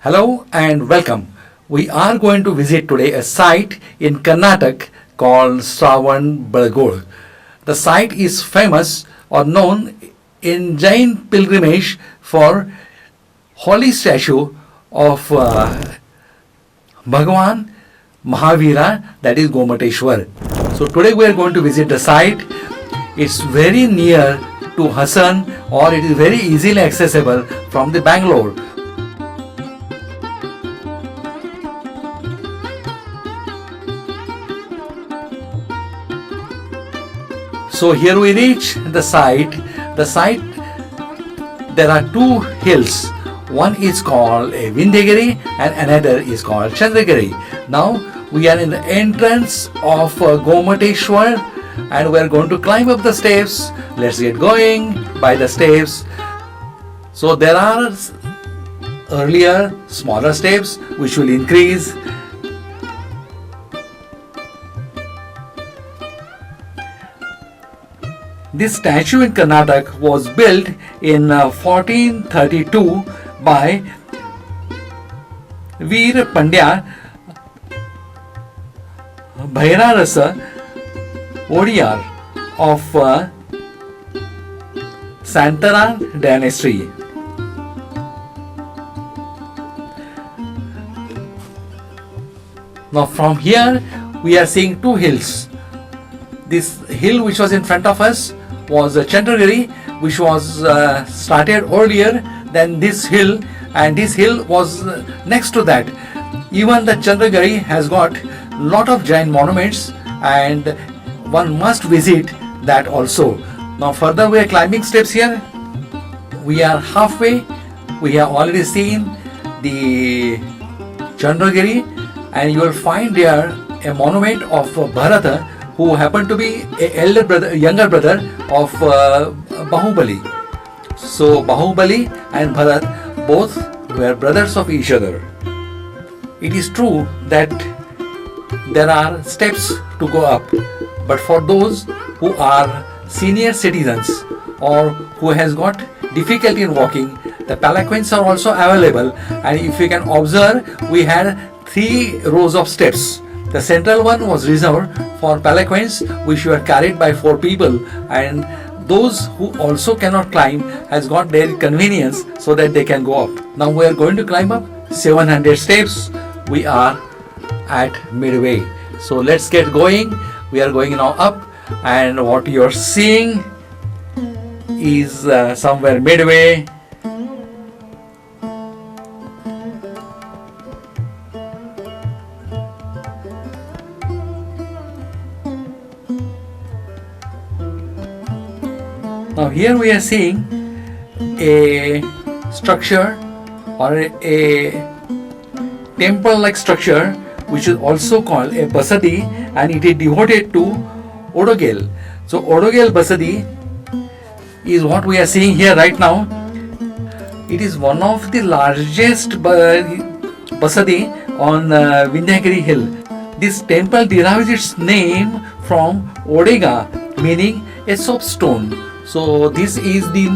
Hello and welcome. We are going to visit today a site in Karnataka called Shravanbalgol. The site is famous or known in Jain pilgrimage for holy statue of Bhagwan Mahavira, that is Gomteshwara. So today we are going to visit the site. It's very near to Hassan, or it is very easily accessible from the Bangalore. So here we reach the site. There are two hills. One is called a Vindhyagiri and another is called Chandragiri. Now we are in the entrance of Gomteshwara and we are going to climb up the steps. Let's get going by the steps. So there are earlier smaller steps which will increase. This statue in Karnataka was built in 1432 by Veer Pandya Bhairarasa Odiyar of Santaran dynasty. Now from here we are seeing two hills. This hill which was in front of us was Chandragiri, which was started earlier than this hill, and this hill was next to that. Even the Chandragiri has got lot of giant monuments and one must visit that also. Now further we are climbing steps here. We are halfway. We have already seen the Chandragiri and you will find there a monument of Bharata, who happened to be a younger brother of Bahubali. So Bahubali and Bharat both were brothers of each other. It is true that there are steps to go up, but for those who are senior citizens or who has got difficulty in walking, the palanquins are also available, and if you can observe, we had 3 rows of steps. The central one was reserved for palanquins which were carried by 4 people, and those who also cannot climb has got their convenience so that they can go up. Now we are going to climb up 700 steps. We are at midway. So let's get going. We are going now up, and what you are seeing is somewhere midway. Now here we are seeing a structure or a temple-like structure which is also called a basadi, and it is devoted to Odogel. So Odogel basadi is what we are seeing here right now. It is one of the largest basadi on Vindhyagiri hill. This temple derives its name from Odega, meaning a soapstone. So this is the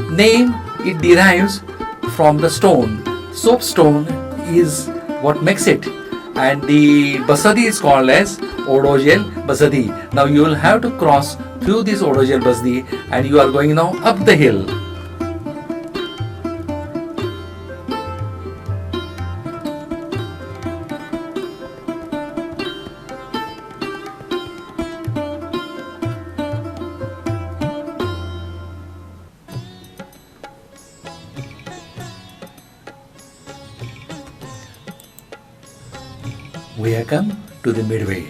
name it derives from the stone. Soapstone is what makes it, and the basadi is called as Odogel basadi. Now you will have to cross through this Odogel basadi, and you are going now up the hill. We have come to the midway,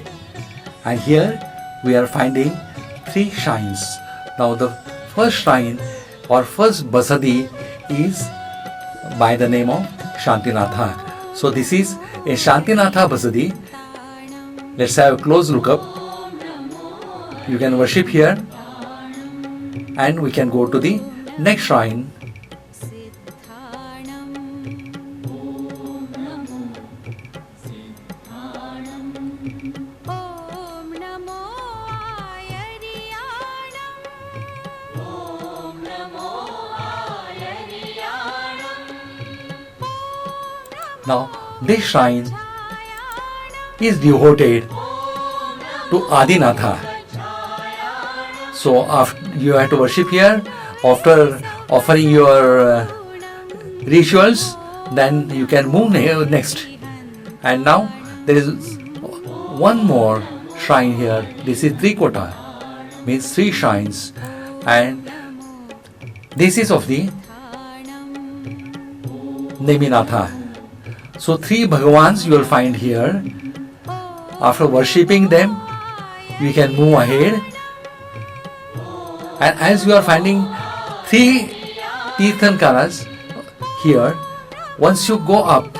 and here we are finding 3 shrines. Now the first shrine or first basadi is by the name of Shantinatha. So this is a Shantinatha basadi. Let's have a close look up. You can worship here, and we can go to the next shrine. Now this shrine is devoted to Adinatha. So after you have to worship here, after offering your rituals, then you can move next. And now there is one more shrine here. This is Trikota, means 3 shrines, and this is of the Neminatha. So 3 Bhagwans you will find here. After worshipping them, you can move ahead, and as you are finding 3 Tirthankaras here, once you go up,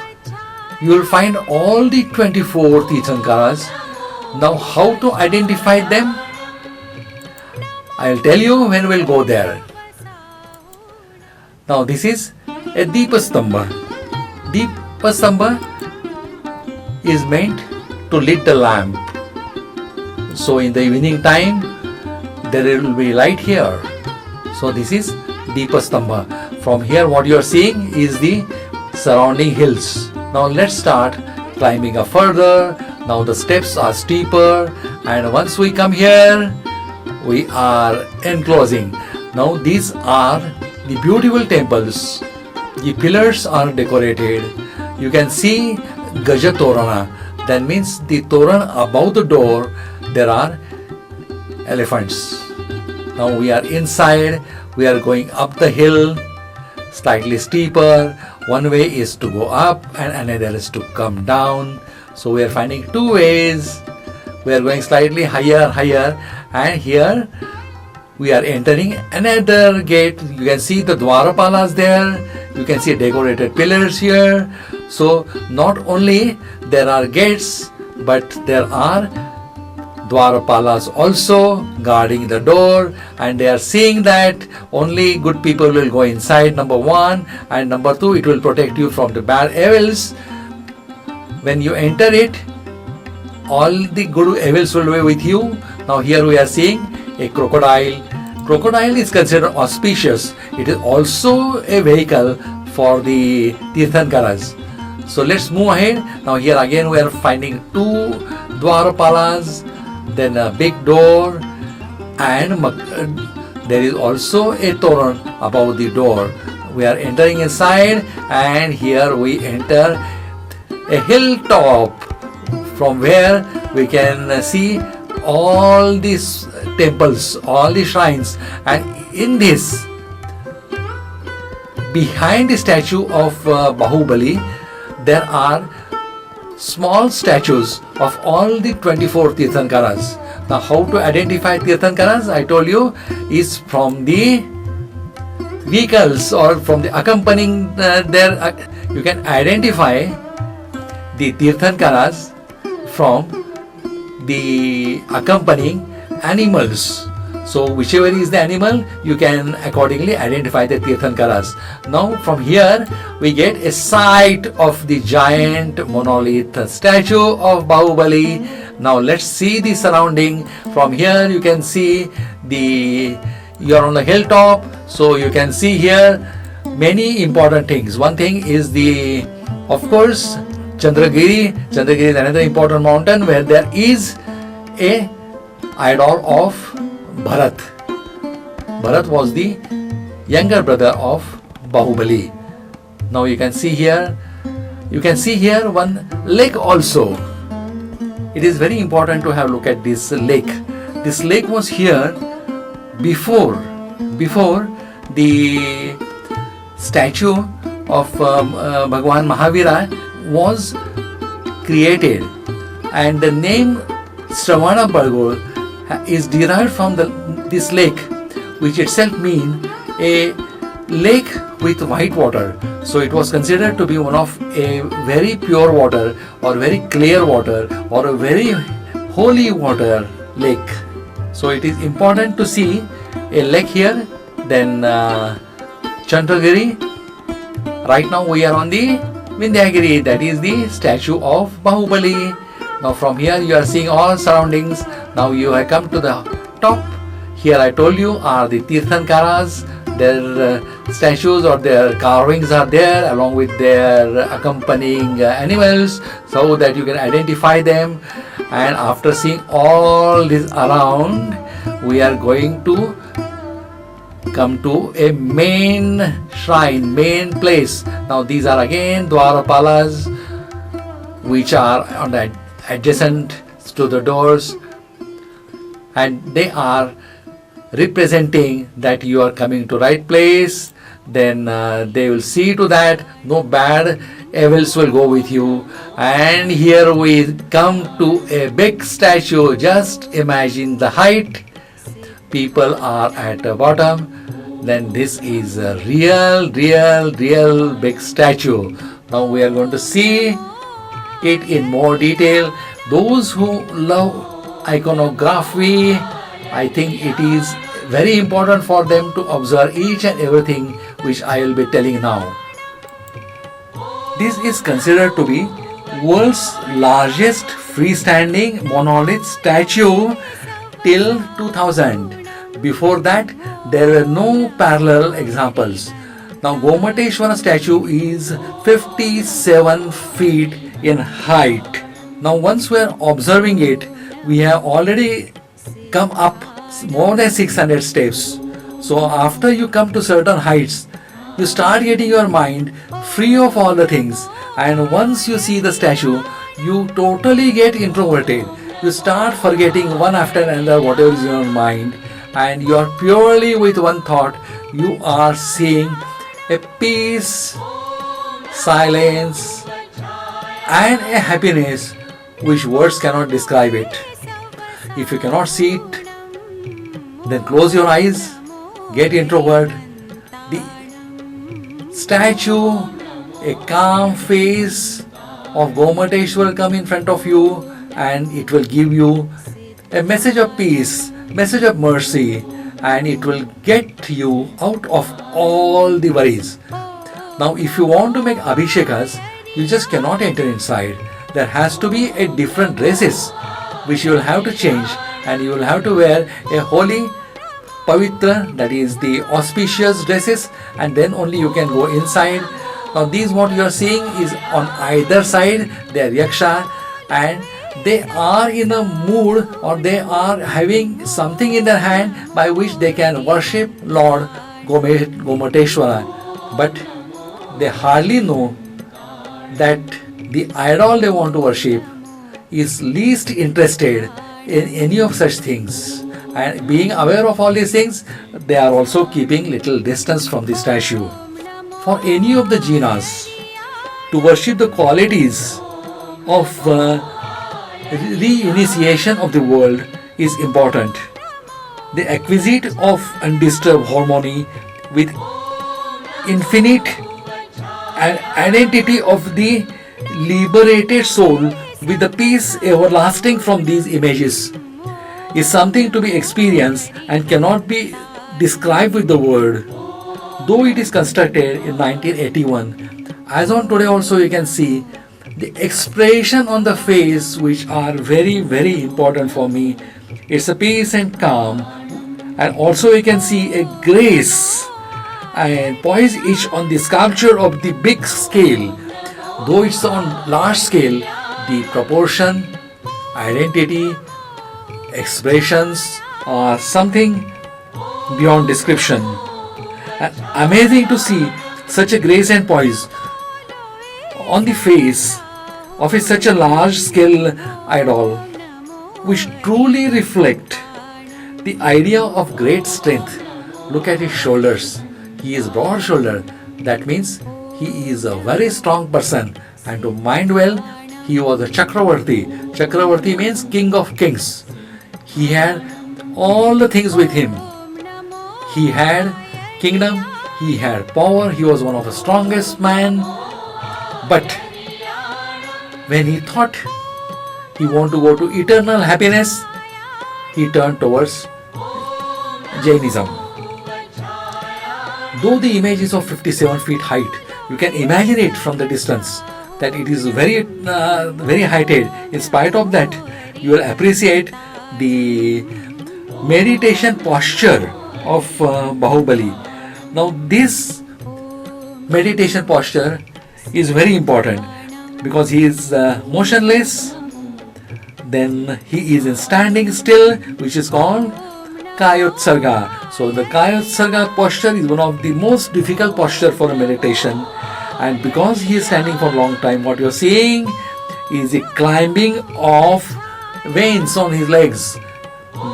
you will find all the 24 Tirthankaras. Now how to identify them? I will tell you when we will go there. Now this is a Deepastamba. Deepastamba is meant to lit the lamp. So in the evening time, there will be light here. So this is Deepastamba. From here what you are seeing is the surrounding hills. Now let's start climbing up further. Now the steps are steeper, and once we come here, we are enclosing. Now these are the beautiful temples. The pillars are decorated. You can see Gaja Torana. That means the Toran above the door, there are elephants. Now we are inside. We are going up the hill, slightly steeper. One way is to go up and another is to come down. So we are finding 2 ways. We are going slightly higher, and here we are entering another gate. You can see the Dwarapalas there. You can see decorated pillars here. So not only there are gates, but there are Dwarapalas also guarding the door, and they are seeing that only good people will go inside, number 1, and number 2, it will protect you from the bad evils. When you enter it, all the good evils will be with you. Now here we are seeing a crocodile. Crocodile is considered auspicious. It is also a vehicle for the Tirthankaras. So let's move ahead. Now here again we are finding 2 Dwarapalas, then a big door, and there is also a Toran above the door. We are entering inside, and here we enter a hilltop from where we can see all these temples, all the shrines, and in this, behind the statue of Bahubali, there are small statues of all the 24 Tirthankaras. Now how to identify Tirthankaras, I told you, is from the vehicles or from the accompanying there. You can identify the Tirthankaras from the accompanying animals. So whichever is the animal, you can accordingly identify the Tirthankaras. Now from here we get a sight of the giant monolith statue of Bahubali. Now let's see the surrounding. From here you can see you are on the hilltop, so you can see here many important things. One thing is of course, Chandragiri. Chandragiri is another important mountain where there is a idol of Bharat. Bharat was the younger brother of Bahubali. Now you can see here one lake also. It is very important to have a look at this lake. This lake was here before the statue of Bhagwan Mahavira was created, and the name Shravanbalgol is derived from this lake, which itself means a lake with white water. So it was considered to be one of a very pure water or very clear water or a very holy water lake. So it is important to see a lake here. Then Chandragiri. Right now we are on the Vindhyagiri, that is the statue of Bahubali. Now from here you are seeing all surroundings. Now you have come to the top. Here I told you are the Tirthankaras. Their statues or their carvings are there along with their accompanying animals, so that you can identify them. And after seeing all this around, we are going to come to a main shrine, main place. Now these are again Dwarapalas, which are on the adjacent to the doors, and they are representing that you are coming to right place. Then they will see to that no bad evils will go with you. And here we come to a big statue. Just imagine the height. People are at the bottom. Then this is a real big statue. Now we are going to see it in more detail. Those who love iconography, I think it is very important for them to observe each and everything which I will be telling now. This is considered to be world's largest freestanding monolith statue till 2000. Before that, there were no parallel examples. Now Gomteshwara statue is 57 feet in height. Now once we are observing it, we have already come up more than 600 steps. So after you come to certain heights, you start getting your mind free of all the things, and once you see the statue, you totally get introverted. You start forgetting one after another whatever is in your mind, and you are purely with one thought. You are seeing a peace, silence, and a happiness which words cannot describe it. If you cannot see it, then close your eyes, get introvert. The statue, a calm face of Gomteshwara come in front of you, and it will give you a message of peace, message of mercy, and it will get you out of all the worries. Now if you want to make abhishekas, you just cannot enter inside. There has to be a different dresses which you will have to change, and you will have to wear a holy pavitra, that is the auspicious dresses, and then only you can go inside. Now these what you are seeing is on either side, they are yaksha, and they are in a mood, or they are having something in their hand by which they can worship Lord Gomteshwara. But they hardly know that the idol they want to worship is least interested in any of such things. And being aware of all these things, they are also keeping little distance from the statue. For any of the jinas to worship the qualities of re-initiation of the world is important. The acquisite of undisturbed harmony with infinite identity of the liberated soul with the peace everlasting from these images is something to be experienced and cannot be described with the word. Though it is constructed in 1981, as on today also you can see the expression on the face which are very important for me. It's a peace and calm, and also you can see a grace and poise each on the sculpture of the big scale. Though it's on large scale, the proportion, identity, expressions are something beyond description. And amazing to see such a grace and poise on the face of such a large scale idol, which truly reflect the idea of great strength. Look at his shoulders. He is broad shouldered. That means he is a very strong person. And to mind well, he was a Chakravarti. Chakravarti means king of kings. He had all the things with him. He had kingdom, he had power, he was one of the strongest man. But when he thought he wanted to go to eternal happiness, he turned towards Jainism. Though the image is of 57 feet height, you can imagine it from the distance that it is very heighted. In spite of that, you will appreciate the meditation posture of Bahubali. Now this meditation posture is very important because he is motionless, then he is in standing still, which is called Kayotsarga. So the Kayotsarga posture is one of the most difficult posture for a meditation, and because he is standing for a long time, what you are seeing is a climbing of veins on his legs.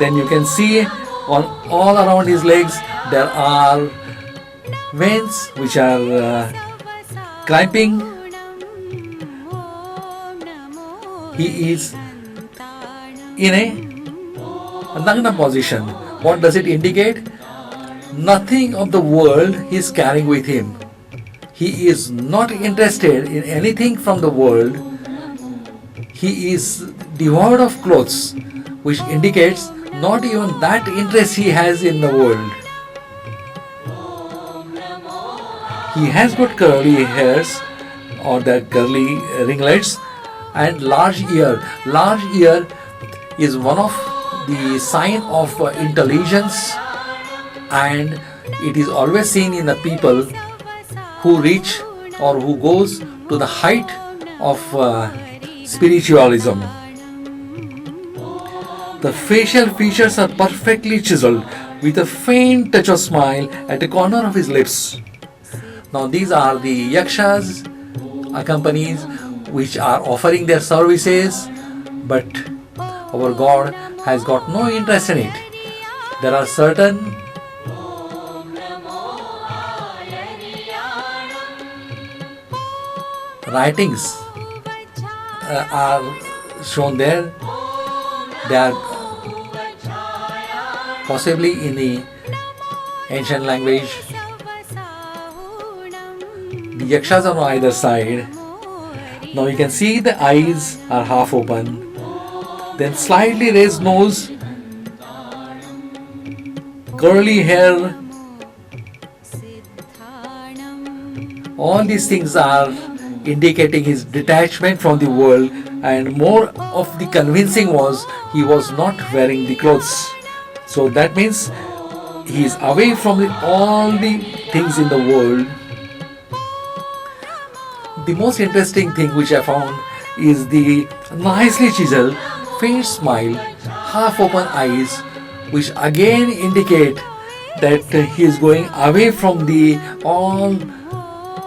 Then you can see on all around his legs there are veins which are climbing. He is in a Nagna position. What does it indicate? Nothing of the world he is carrying with him. He is not interested in anything from the world. He is devoid of clothes, which indicates not even that interest he has in the world. He has got curly hairs or the curly ringlets and large ear. Large ear is one of the sign of intelligence, and it is always seen in the people who reach or who goes to the height of spiritualism. The facial features are perfectly chiseled with a faint touch of smile at the corner of his lips. Now these are the yakshas, companies which are offering their services, but our God has got no interest in it. There are certain writings are shown there. They are possibly in the ancient language. The yakshas are on either side. Now you can see the eyes are half open, then slightly raised nose, curly hair. All these things are indicating his detachment from the world, and more of the convincing was he was not wearing the clothes. So that means he is away from all the things in the world. The most interesting thing which I found is the nicely chiseled, faint smile, half open eyes, which again indicate that he is going away from the all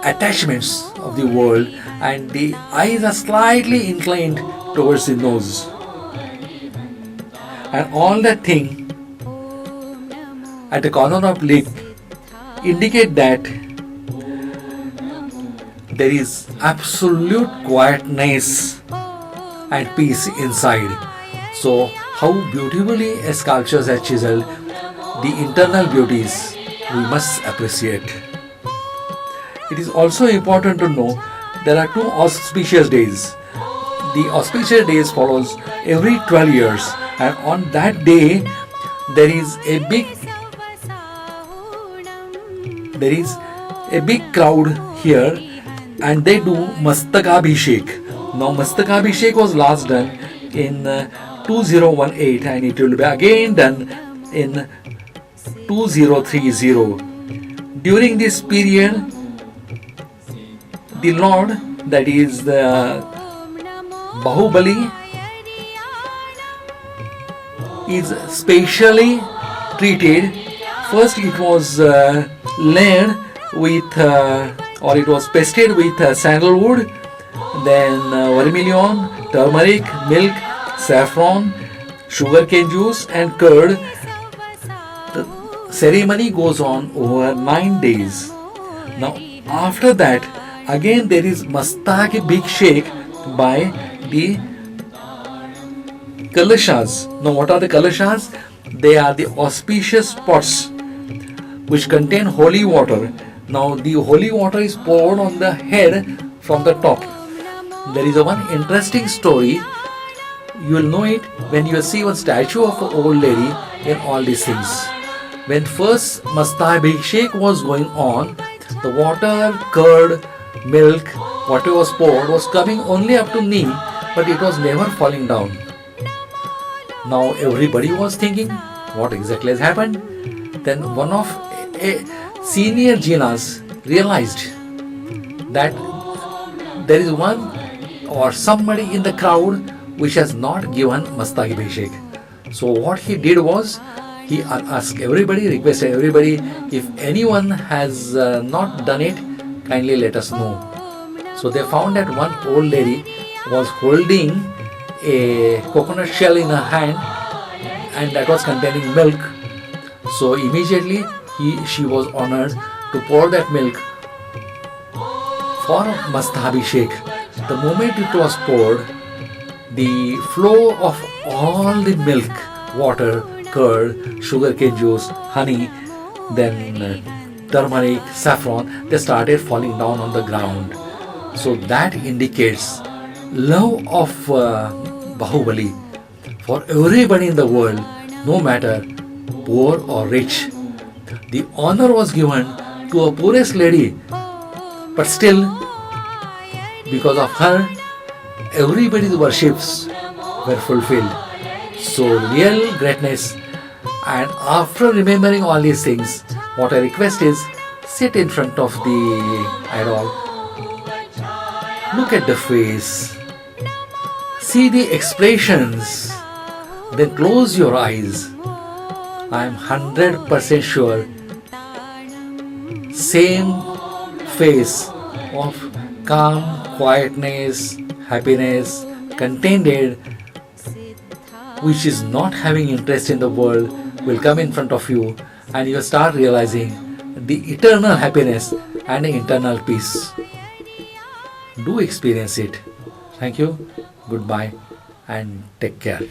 attachments of the world, and the eyes are slightly inclined towards the nose. And all that thing at the corner of lip indicate that there is absolute quietness and peace inside. So how beautifully a sculpture has chiseled the internal beauties we must appreciate. It is also important to know there are 2 auspicious days. The auspicious days follows every 12 years, and on that day there is a big crowd here, and they do Mastakabhishek. Now Mastakabhishek was last done in 2018, and it will be again done in 2030. During this period, the Lord, that is the Bahubali, is specially treated. First it was laid with or it was pasted with sandalwood, then vermilion, turmeric, milk, saffron, sugarcane juice and curd. The ceremony goes on over 9 days. Now after that, again there is Mastak big shake by the Kalashas. Now what are the Kalashas? They are the auspicious pots which contain holy water. Now the holy water is poured on the head from the top. There is one interesting story. You will know it when you see one statue of an old lady in all these things. When first Mastabhishek was going on, the water, curd, milk, whatever was poured was coming only up to knee, but it was never falling down. Now everybody was thinking, what exactly has happened. Then one of a senior Jinas realized that there is one or somebody in the crowd which has not given Mastaki Abhishek. So what he did was, he asked everybody, requested everybody, if anyone has not done it, kindly let us know. So they found that one old lady was holding a coconut shell in her hand, and that was containing milk. So immediately she was honored to pour that milk for Mastabhishek. The moment it was poured, the flow of all the milk, water, curd, sugarcane juice, honey, then turmeric, saffron, they started falling down on the ground. So that indicates love of Bahubali for everybody in the world, no matter poor or rich. The honor was given to a poorest lady, but still, because of her, everybody's worships were fulfilled. So real greatness. And after remembering all these things, what I request is, sit in front of the idol, look at the face, see the expressions, then close your eyes. I am 100% sure same face of calm, quietness, happiness, contented, which is not having interest in the world, will come in front of you, and you start realizing the eternal happiness and internal peace. Do experience it. Thank you, goodbye, and take care.